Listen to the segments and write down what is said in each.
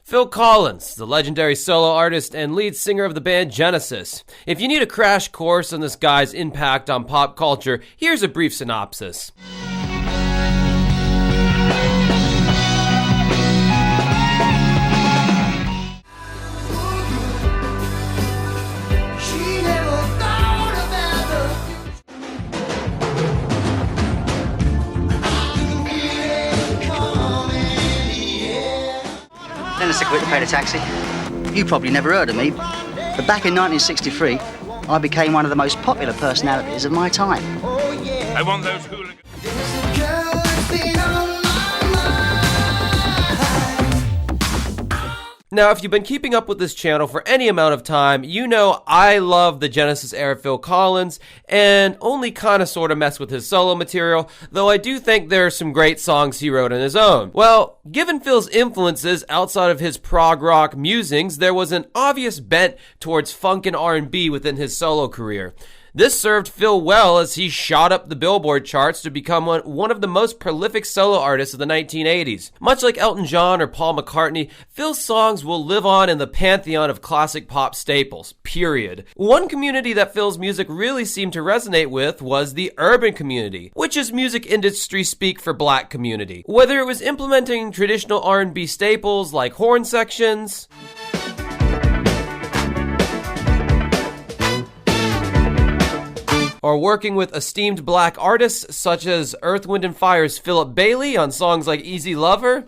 Phil Collins, the legendary solo artist and lead singer of the band Genesis. If you need a crash course on this guy's impact on pop culture, here's a brief synopsis. Dennis quit to pay the taxi. You probably never heard of me, but back in 1963, I became one of the most popular personalities of my time. I want those hooligans. Now, if you've been keeping up with this channel for any amount of time, you know I love the Genesis era Phil Collins and only kind of sort of mess with his solo material, though I do think there are some great songs he wrote on his own. Well, given Phil's influences outside of his prog rock musings, there was an obvious bent towards funk and R&B within his solo career. This served Phil well as he shot up the Billboard charts to become one of the most prolific solo artists of the 1980s. Much like Elton John or Paul McCartney, Phil's songs will live on in the pantheon of classic pop staples, period. One community that Phil's music really seemed to resonate with was the urban community, which is music industry speak for black community. Whether it was implementing traditional R&B staples like horn sections, or working with esteemed black artists such as Earth, Wind & Fire's Philip Bailey on songs like Easy Lover,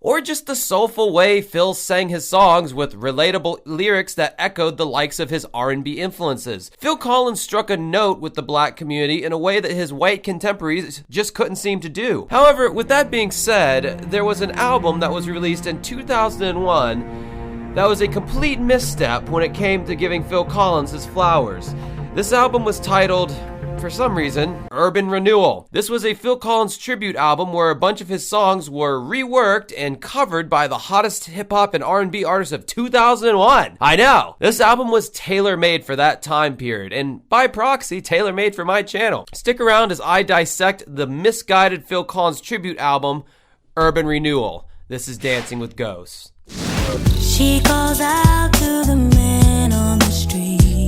or just the soulful way Phil sang his songs with relatable lyrics that echoed the likes of his R&B influences. Phil Collins struck a note with the black community in a way that his white contemporaries just couldn't seem to do. However, with that being said, there was an album that was released in 2001 that was a complete misstep when it came to giving Phil Collins his flowers. This album was titled, for some reason, Urban Renewal. This was a Phil Collins tribute album where a bunch of his songs were reworked and covered by the hottest hip-hop and R&B artists of 2001. I know! This album was tailor-made for that time period, and by proxy, tailor-made for my channel. Stick around as I dissect the misguided Phil Collins tribute album, Urban Renewal. This is Dancing with Ghosts. She calls out to the man on the street.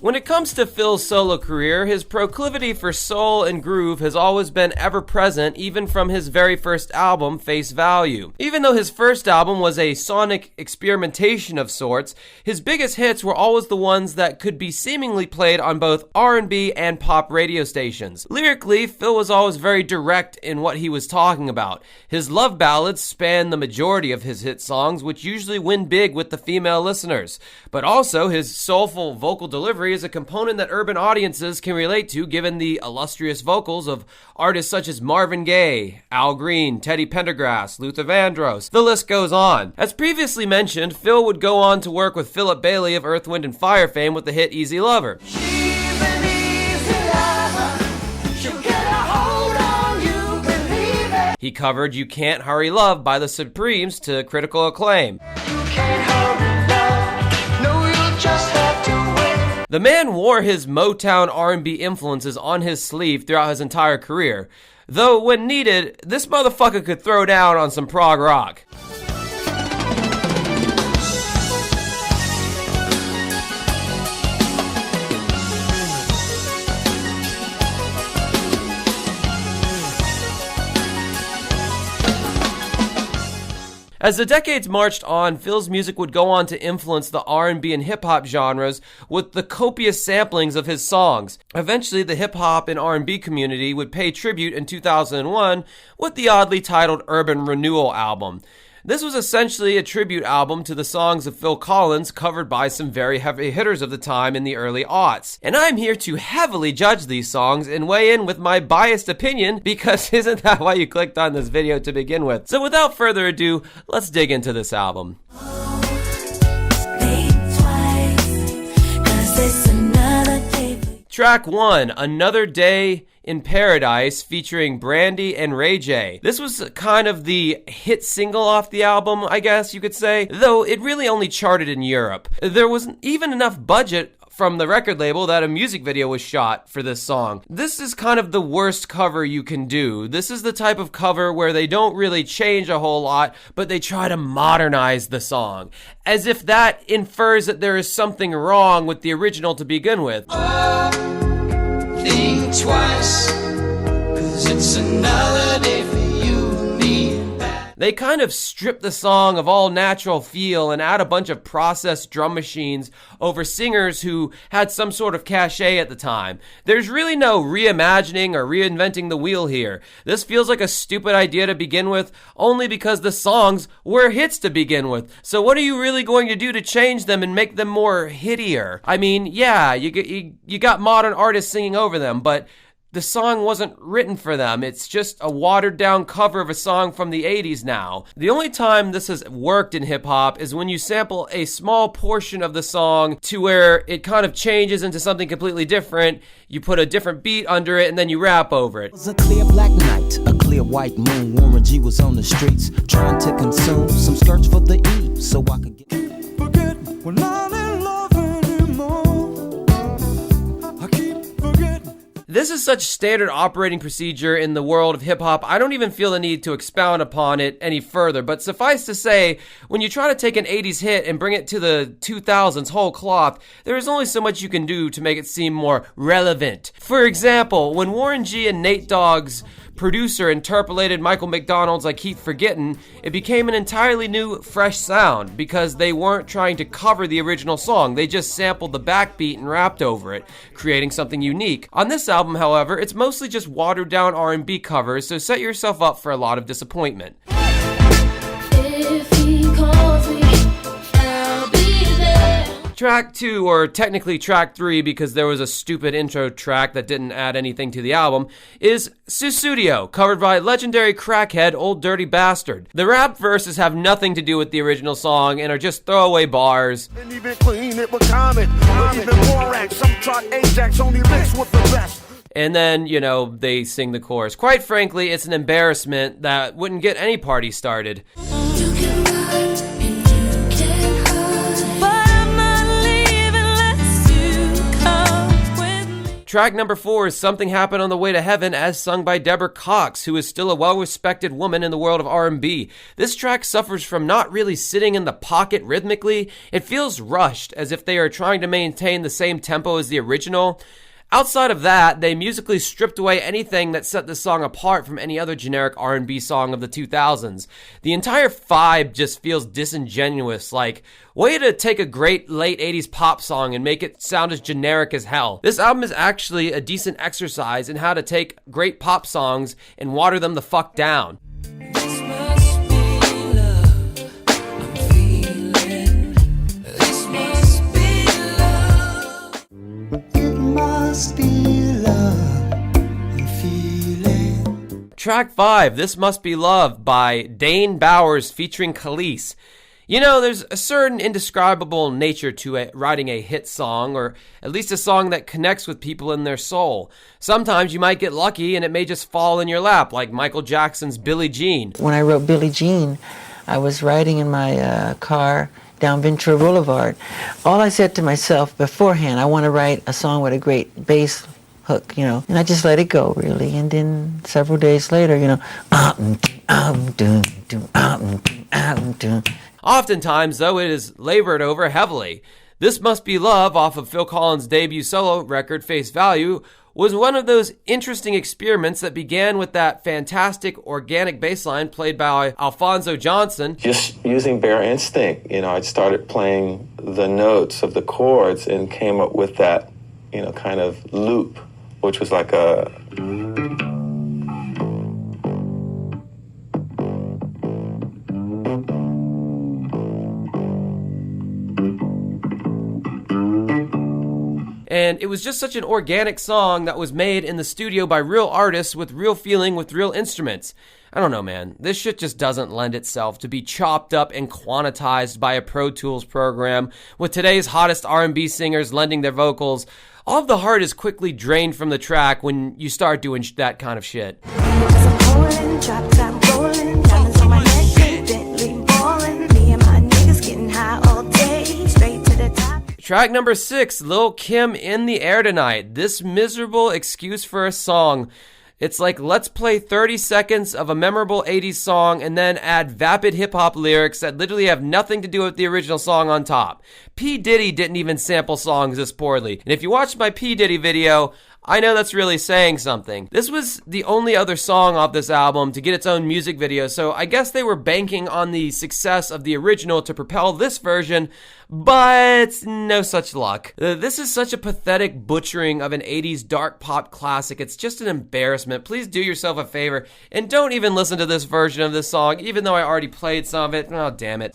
When it comes to Phil's solo career, his proclivity for soul and groove has always been ever present, even from his very first album, Face Value. Even though his first album was a sonic experimentation of sorts, his biggest hits were always the ones that could be seemingly played on both R&B and pop radio stations. Lyrically, Phil was always very direct in what he was talking about. His love ballads span the majority of his hit songs, which usually win big with the female listeners. But also, his soulful vocal delivery is a component that urban audiences can relate to, given the illustrious vocals of artists such as Marvin Gaye, Al Green, Teddy Pendergrass, Luther Vandross. The list goes on. As previously mentioned, Phil would go on to work with Philip Bailey of Earth, Wind & Fire fame with the hit Easy Lover. He covered You Can't Hurry Love by the Supremes to critical acclaim. The man wore his Motown R&B influences on his sleeve throughout his entire career, though when needed, this motherfucker could throw down on some prog rock. As the decades marched on, Phil's music would go on to influence the R&B and hip-hop genres with the copious samplings of his songs. Eventually, the hip-hop and R&B community would pay tribute in 2001 with the oddly titled Urban Renewal album. This was essentially a tribute album to the songs of Phil Collins covered by some very heavy hitters of the time in the early aughts. And I'm here to heavily judge these songs and weigh in with my biased opinion, because isn't that why you clicked on this video to begin with? So without further ado, let's dig into this album. Track 1, Another Day in Paradise, featuring Brandy and Ray J. This was kind of the hit single off the album, I guess you could say, though it really only charted in Europe. There wasn't even enough budget from the record label that a music video was shot for this song. This is kind of the worst cover you can do. This is the type of cover where they don't really change a whole lot, but they try to modernize the song, as if that infers that there is something wrong with the original to begin with. Think twice, 'cause it's another day for you and me. They kind of strip the song of all natural feel and add a bunch of processed drum machines over singers who had some sort of cachet at the time. There's really no reimagining or reinventing the wheel here. This feels like a stupid idea to begin with, only because the songs were hits to begin with. So what are you really going to do to change them and make them more hittier? I mean, yeah, you got modern artists singing over them, but the song wasn't written for them. It's just a watered down cover of a song from the 80s now. The only time this has worked in hip hop is when you sample a small portion of the song to where it kind of changes into something completely different. You put a different beat under it and then you rap over it. It was a clear black night, a clear white moon. Warren G was on the streets trying to consume some skirts for the E so I could get. Forget we're not in love anymore. I keep forgetting. This is such standard operating procedure in the world of hip-hop, I don't even feel the need to expound upon it any further, but suffice to say, when you try to take an 80s hit and bring it to the 2000s whole cloth, there is only so much you can do to make it seem more relevant. For example, when Warren G and Nate Dogg's producer interpolated Michael McDonald's I Keep Forgetting, it became an entirely new, fresh sound because they weren't trying to cover the original song. They just sampled the backbeat and rapped over it, creating something unique. On this album, however, it's mostly just watered down R&B covers, so set yourself up for a lot of disappointment. If he calls me, I'll be there. Track 2, or technically track 3 because there was a stupid intro track that didn't add anything to the album, is Sussudio, covered by legendary crackhead Old Dirty Bastard. The rap verses have nothing to do with the original song and are just throwaway bars. And even clean it with comment, even Borax, some truck Ajax only mixed with the best. And then, you know, they sing the chorus. Quite frankly, it's an embarrassment that wouldn't get any party started. You can run and you can hide, but I'm not leaving unless you come with me. Track number 4 is Something Happened on the Way to Heaven, as sung by Deborah Cox, who is still a well-respected woman in the world of R&B. This track suffers from not really sitting in the pocket rhythmically. It feels rushed, as if they are trying to maintain the same tempo as the original. Outside of that, they musically stripped away anything that set the song apart from any other generic R&B song of the 2000s. The entire vibe just feels disingenuous, like, way to take a great late 80s pop song and make it sound as generic as hell. This album is actually a decent exercise in how to take great pop songs and water them the fuck down. This must be love I'm feeling. This must be love. It must be love I'm feeling. Track 5, This Must Be Love by Dane Bowers featuring Khalees. You know, there's a certain indescribable nature to writing a hit song, or at least a song that connects with people in their soul. Sometimes you might get lucky and it may just fall in your lap, like Michael Jackson's Billie Jean. When I wrote Billie Jean, I was riding in my car down Ventura Boulevard. All I said to myself beforehand, I want to write a song with a great bass hook, you know, and I just let it go, really. And then several days later, you know, Oftentimes, though, it is labored over heavily. This Must Be Love, off of Phil Collins' debut solo record, Face Value, was one of those interesting experiments that began with that fantastic organic bass line played by Alphonso Johnson. Just using bare instinct, you know, I started playing the notes of the chords and came up with that, you know, kind of loop, which was like a... And it was just such an organic song that was made in the studio by real artists with real feeling, with real instruments. I don't know, man. This shit just doesn't lend itself to be chopped up and quantized by a Pro Tools program, with today's hottest R&B singers lending their vocals. All of the heart is quickly drained from the track when you start doing that kind of shit. Track number 6, Lil' Kim, In the Air Tonight. This miserable excuse for a song. It's like, let's play 30 seconds of a memorable 80s song and then add vapid hip-hop lyrics that literally have nothing to do with the original song on top. P. Diddy didn't even sample songs this poorly. And if you watched my P. Diddy video, I know that's really saying something. This was the only other song off this album to get its own music video, so I guess they were banking on the success of the original to propel this version, but no such luck. This is such a pathetic butchering of an 80s dark pop classic. It's just an embarrassment. Please do yourself a favor and don't even listen to this version of this song, even though I already played some of it. Oh, damn it.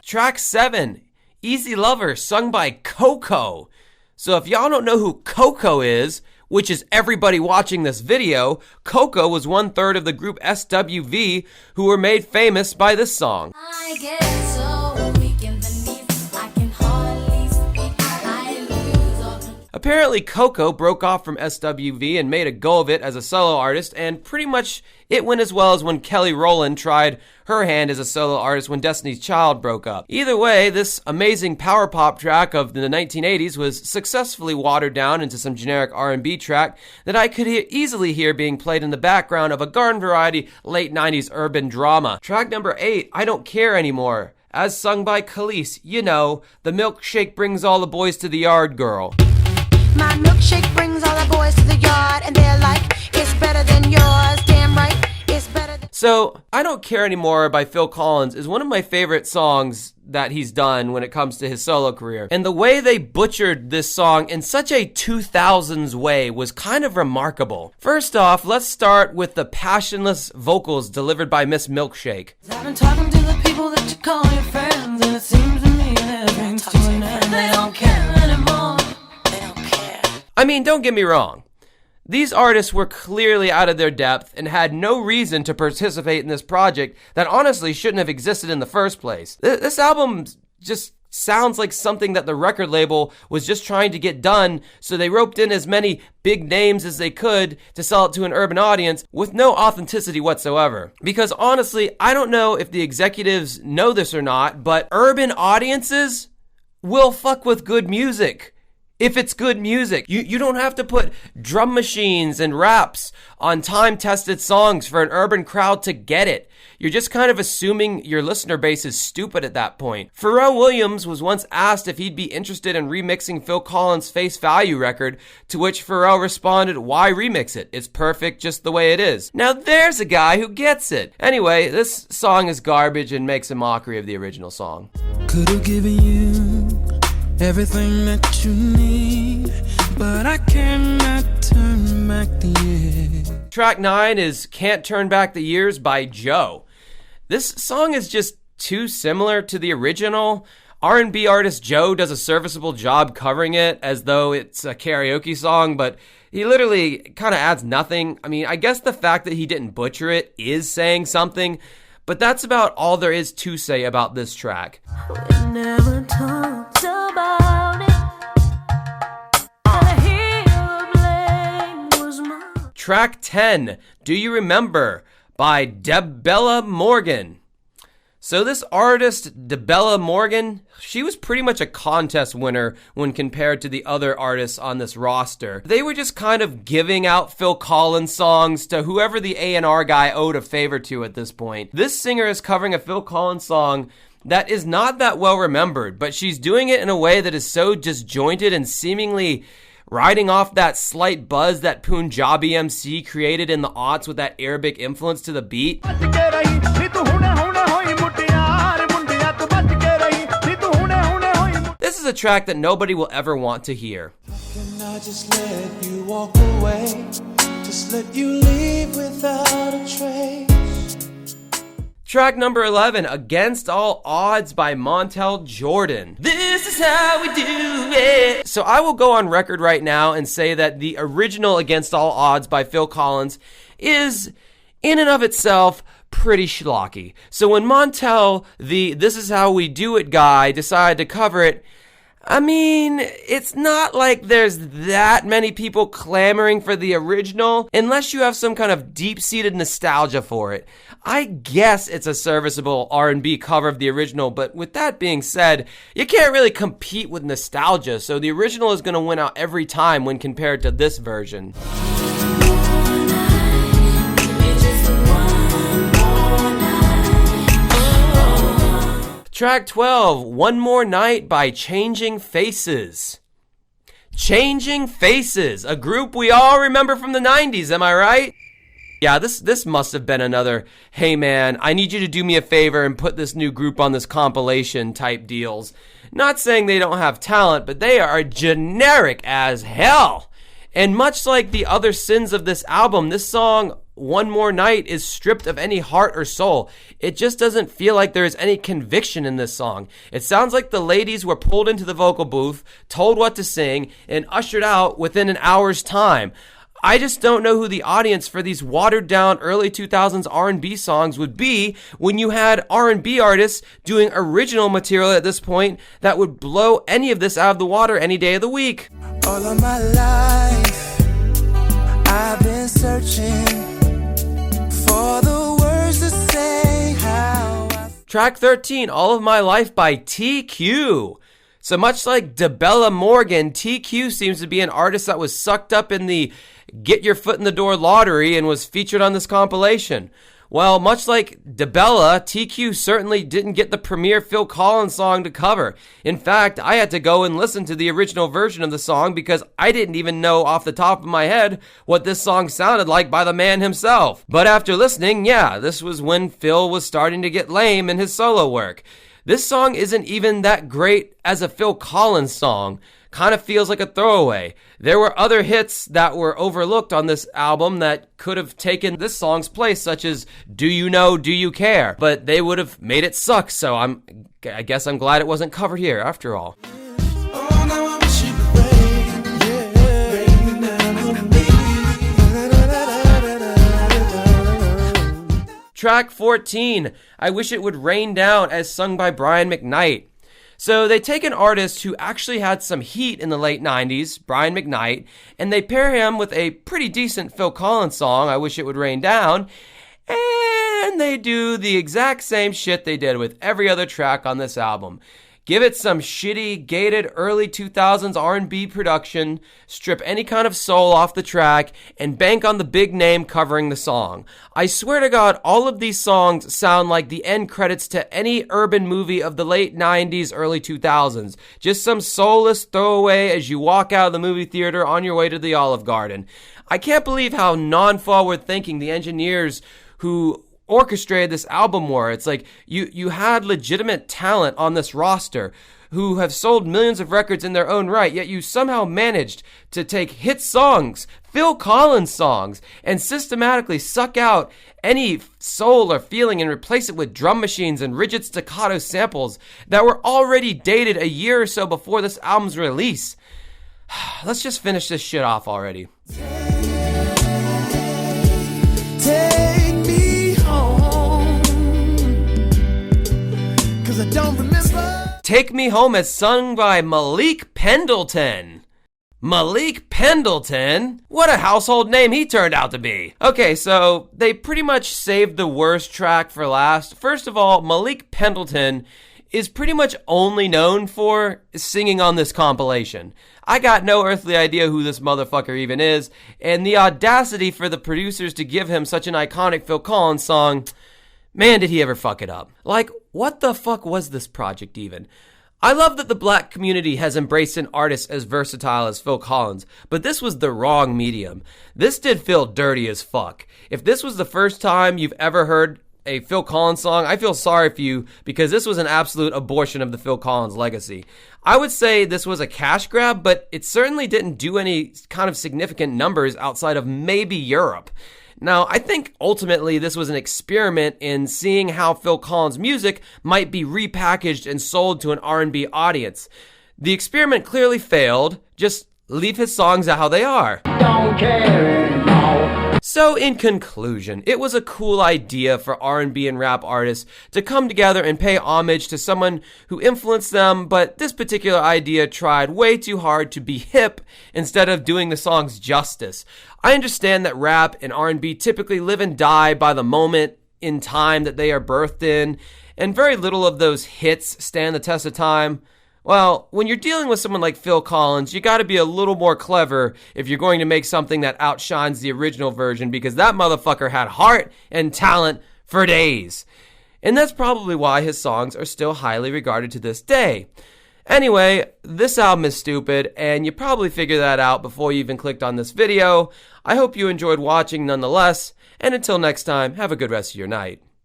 Track 7, Easy Lover, sung by Coco. So if y'all don't know who Coco is, which is everybody watching this video, Coco was 1/3 of the group SWV, who were made famous by this song. I get so weak in the knees, I can hardly speak, I lose all control. Apparently, Coco broke off from SWV and made a go of it as a solo artist, and pretty much it went as well as when Kelly Rowland tried her hand as a solo artist when Destiny's Child broke up. Either way, this amazing power pop track of the 1980s was successfully watered down into some generic R&B track that I could easily hear being played in the background of a garden variety late 90s urban drama. Track number 8, I Don't Care Anymore, as sung by Khalees, you know, the milkshake brings all the boys to the yard girl. My milkshake brings all the boys to the yard, and they're like, it's better than yours, damn right, it's better than... So, I Don't Care Anymore by Phil Collins is one of my favorite songs that he's done when it comes to his solo career. And the way they butchered this song in such a 2000s way was kind of remarkable. First off, let's start with the passionless vocals delivered by Miss Milkshake. I've been talking to the people that you call your friends, and it seems to me that it brings to an end. They don't care anymore. They don't care. I mean, don't get me wrong. These artists were clearly out of their depth and had no reason to participate in this project that honestly shouldn't have existed in the first place. This album just sounds like something that the record label was just trying to get done, so they roped in as many big names as they could to sell it to an urban audience with no authenticity whatsoever. Because honestly, I don't know if the executives know this or not, but urban audiences will fuck with good music. If it's good music, you don't have to put drum machines and raps on time-tested songs for an urban crowd to get it. You're just kind of assuming your listener base is stupid at that point. Pharrell Williams was once asked if he'd be interested in remixing Phil Collins' Face Value record, to which Pharrell responded, why remix it? It's perfect just the way it is. Now there's a guy who gets it. Anyway, this song is garbage and makes a mockery of the original song. Could have given you everything that you need, but I cannot turn back the years. Track 9 is Can't Turn Back the Years by Joe. This song is just too similar to the original. R&B artist Joe does a serviceable job covering it as though it's a karaoke song, but he literally kind of adds nothing. I mean, I guess the fact that he didn't butcher it is saying something, but that's about all there is to say about this track. We never talked about it. And here the blame was mine. Track 10, Do You Remember by Debella Morgan. So this artist, Debella Morgan, she was pretty much a contest winner when compared to the other artists on this roster. They were just kind of giving out Phil Collins songs to whoever the A&R guy owed a favor to at this point. This singer is covering a Phil Collins song that is not that well remembered, but she's doing it in a way that is so disjointed and seemingly riding off that slight buzz that Punjabi MC created in the aughts with that Arabic influence to the beat. This is a track that nobody will ever want to hear. Can I just let you walk away? Just let you leave without a trace. Track number 11, Against All Odds by Montel Jordan. This is how we do it. So I will go on record right now and say that the original Against All Odds by Phil Collins is, in and of itself, pretty schlocky. So when Montel, the This Is How We Do It guy, decided to cover it, I mean, it's not like there's that many people clamoring for the original, unless you have some kind of deep-seated nostalgia for it. I guess it's a serviceable R&B cover of the original, but with that being said, you can't really compete with nostalgia, so the original is going to win out every time when compared to this version. Track 12, One More Night by Changing Faces. Changing Faces, a group we all remember from the 90s, am I right? Yeah, this must have been another, hey man, I need you to do me a favor and put this new group on this compilation type deals. Not saying they don't have talent, but they are generic as hell. And much like the other sins of this album, this song, One More Night, is stripped of any heart or soul. It just doesn't feel like there is any conviction in this song. It sounds like the ladies were pulled into the vocal booth, told what to sing, and ushered out within an hour's time. I just don't know who the audience for these watered-down early 2000s R&B songs would be when you had R&B artists doing original material at this point that would blow any of this out of the water any day of the week. All of my life, I've been searching for the words to say how Track 13, All of My Life by TQ. So much like DeBella Morgan, TQ seems to be an artist that was sucked up in the Get Your Foot in the Door lottery and was featured on this compilation. Well, much like DeBella, TQ certainly didn't get the premier Phil Collins song to cover. In fact, I had to go and listen to the original version of the song because I didn't even know off the top of my head what this song sounded like by the man himself. But after listening, yeah, this was when Phil was starting to get lame in his solo work. This song isn't even that great as a Phil Collins song. Kind of feels like a throwaway. There were other hits that were overlooked on this album that could have taken this song's place, such as Do You Know, Do You Care? But they would have made it suck, so I guess I'm glad it wasn't covered here after all. Track 14, I Wish It Would Rain Down, as sung by Brian McKnight. So they take an artist who actually had some heat in the late 90s, Brian McKnight, and they pair him with a pretty decent Phil Collins song, I Wish It Would Rain Down, and they do the exact same shit they did with every other track on this album. Give it some shitty, gated early 2000s R&B production, strip any kind of soul off the track, and bank on the big name covering the song. I swear to God, all of these songs sound like the end credits to any urban movie of the late 90s, early 2000s. Just some soulless throwaway as you walk out of the movie theater on your way to the Olive Garden. I can't believe how non-forward thinking the engineers who orchestrated this album were. It's like you had legitimate talent on this roster who have sold millions of records in their own right, yet you somehow managed to take hit songs, Phil Collins songs, and systematically suck out any soul or feeling and replace it with drum machines and rigid staccato samples that were already dated a year or so before this album's release. Let's just finish this shit off already. I don't remember. Take Me Home is sung by Malik Pendleton. Malik Pendleton? What a household name he turned out to be. Okay, so they pretty much saved the worst track for last. First of all, Malik Pendleton is pretty much only known for singing on this compilation. I got no earthly idea who this motherfucker even is, and the audacity for the producers to give him such an iconic Phil Collins song, man, did he ever fuck it up. Like, what the fuck was this project even? I love that the black community has embraced an artist as versatile as Phil Collins, but this was the wrong medium. This did feel dirty as fuck. If this was the first time you've ever heard a Phil Collins song, I feel sorry for you because this was an absolute abortion of the Phil Collins legacy. I would say this was a cash grab, but it certainly didn't do any kind of significant numbers outside of maybe Europe. Now, I think ultimately this was an experiment in seeing how Phil Collins' music might be repackaged and sold to an R&B audience. The experiment clearly failed. Just leave his songs how they are. Don't care anymore. So in conclusion, it was a cool idea for R&B and rap artists to come together and pay homage to someone who influenced them, but this particular idea tried way too hard to be hip instead of doing the songs justice. I understand that rap and R&B typically live and die by the moment in time that they are birthed in, and very little of those hits stand the test of time. Well, when you're dealing with someone like Phil Collins, you gotta be a little more clever if you're going to make something that outshines the original version, because that motherfucker had heart and talent for days. And that's probably why his songs are still highly regarded to this day. Anyway, this album is stupid, and you probably figured that out before you even clicked on this video. I hope you enjoyed watching nonetheless, and until next time, have a good rest of your night.